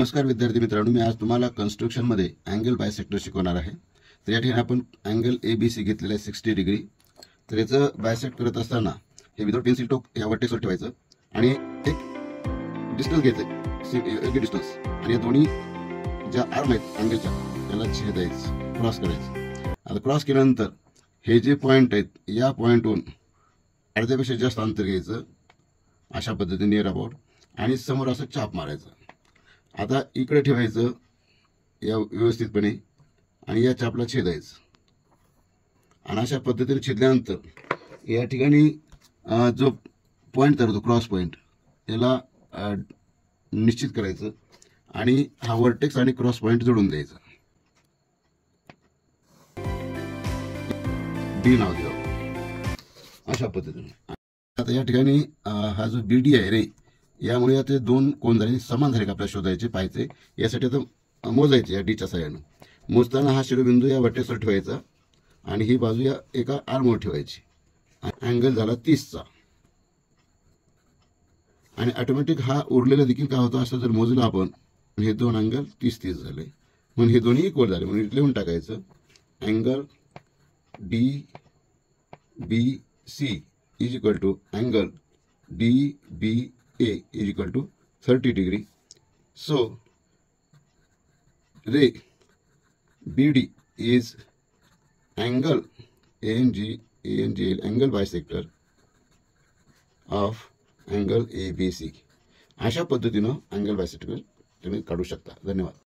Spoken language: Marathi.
नमस्कार विद्यार्थी मित्रांनो, मी आज तुम्हाला कन्स्ट्रक्शन मध्ये अँगल बायसेक्टर शिकवणार आहे। तर या ठिकाणी आपण अँगल एबीसी घेतलेला आहे 60 डिग्री। तर याचं बायसेक्ट करत असताना हे विदाउट पेन्सिल टोक या वर्टेक्सवर ठेवायचं आणि एक डिस्टन्स घ्यायचं, योग्य डिस्टन्स, आणि या दोन्ही ज्या आर्म आहेत अँगलच्या त्याला छेदायचं, क्रॉस करायचं। आता क्रॉस केल्यानंतर हे जे पॉइंट आहेत या पॉइंटहून अर्ध्यापेक्षा जास्त अंतर घ्यायचं अशा पद्धतीने नियर अबाउट, आणि समोर असं चाप मारायचं। आता इकडे ठेवायचं या व्यवस्थितपणे आणि या चापला छेदायचं, आणि अशा पद्धतीने छेदल्यानंतर या ठिकाणी जो पॉइंट करतो क्रॉस पॉइंट याला निश्चित करायचं आणि हा वर्टेक्स आणि क्रॉस पॉइंट जोडून द्यायचा। डी नाव द्यावं अशा पद्धतीने। आता या ठिकाणी हा जो बीडी आहे रे, यामुळे ते दोन कोण झाले समान झाले का आपल्याला शोधायचे पाहायचे। यासाठी आता मोजायचे या डीच्या सहाय्याने। मोजताना हा शिरोबिंदू या वर्टेक्सवर ठेवायचा आणि ही बाजू या एका आर्मवर ठेवायची। अँगल झाला 30चा, आणि ऑटोमॅटिक हा उरलेला देखील काय होतं असं जर मोजलं आपण, हे दोन अँगल 30-30 झाले म्हणून हे दोन्ही इक्वल झाले म्हणून लिहून टाकायचं angle D B C is equal to angle D B A is equal to 30 degree. So, ray BD is angle angle bisector of angle ABC. अशा पद्धतीने angle bisector तुम्ही काढू शकता। धन्यवाद।